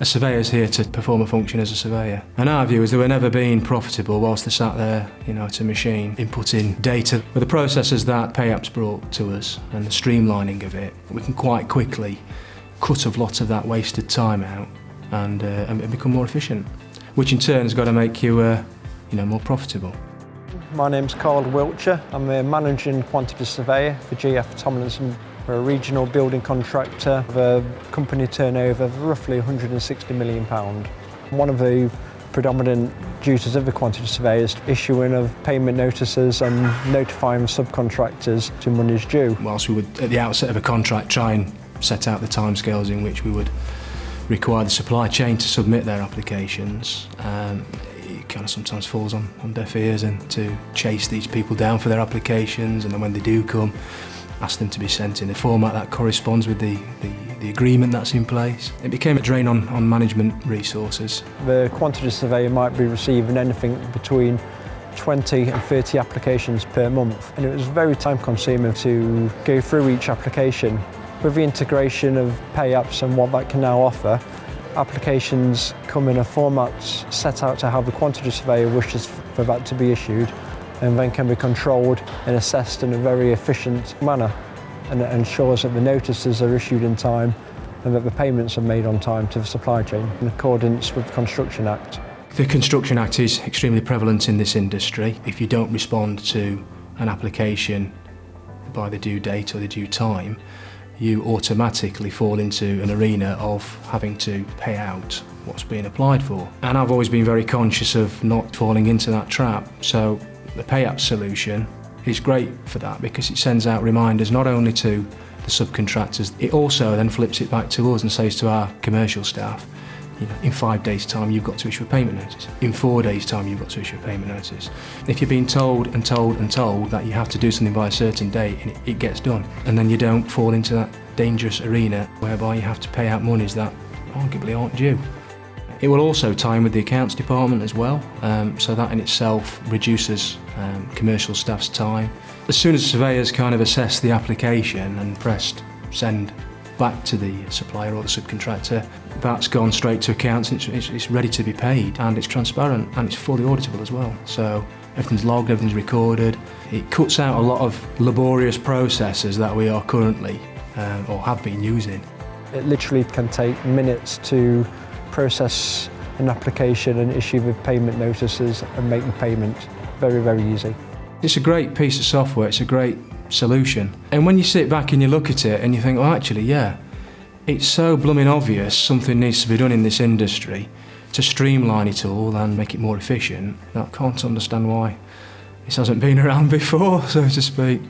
A surveyor's here to perform a function as a surveyor. And our view is they were never being profitable whilst they sat there, at a machine, inputting data. With the processes that Payapps brought to us and the streamlining of it, we can quite quickly cut a lot of that wasted time out and become more efficient, which in turn has got to make you, more profitable. My name's Carl Wiltshire. I'm a managing quantity surveyor for GF Tomlinson. We're a regional building contractor with a company turnover of roughly £160 million. One of the predominant duties of the quantity surveyor is issuing of payment notices and notifying subcontractors to monies due. Whilst we would, at the outset of a contract, try and set out the timescales in which we would require the supply chain to submit their applications, it kind of sometimes falls on deaf ears, and to chase these people down for their applications, and then when they do come, ask them to be sent in a format that corresponds with the agreement that's in place. It became a drain on management resources. The quantity surveyor might be receiving anything between 20 and 30 applications per month, and it was very time consuming to go through each application. With the integration of Payapps and what that can now offer, applications come in a format set out to how the quantity surveyor wishes for that to be issued, and then can be controlled and assessed in a very efficient manner, and it ensures that the notices are issued in time and that the payments are made on time to the supply chain in accordance with the Construction Act. The Construction Act is extremely prevalent in this industry. If you don't respond to an application by the due date or the due time, you automatically fall into an arena of having to pay out what's being applied for. And I've always been very conscious of not falling into that trap. So the Payapps solution is great for that, because it sends out reminders not only to the subcontractors, it also then flips it back to us and says to our commercial staff, in 5 days' time you've got to issue a payment notice. In 4 days' time you've got to issue a payment notice. If you're being told and told and told that you have to do something by a certain date, and it gets done, and then you don't fall into that dangerous arena whereby you have to pay out monies that arguably aren't due. It will also tie in with the accounts department as well, so that in itself reduces commercial staff's time. As soon as surveyors kind of assess the application and pressed send back to the supplier or the subcontractor, that's gone straight to accounts, and it's ready to be paid, and it's transparent and it's fully auditable as well. So everything's logged, everything's recorded. It cuts out a lot of laborious processes that we are currently or have been using. It literally can take minutes to process an application and issue the payment notices and make the payment. Very, very easy. It's a great piece of software, it's a great solution. And when you sit back and you look at it and you think, well, actually, yeah, it's so blooming obvious something needs to be done in this industry to streamline it all and make it more efficient, that I can't understand why this hasn't been around before, so to speak.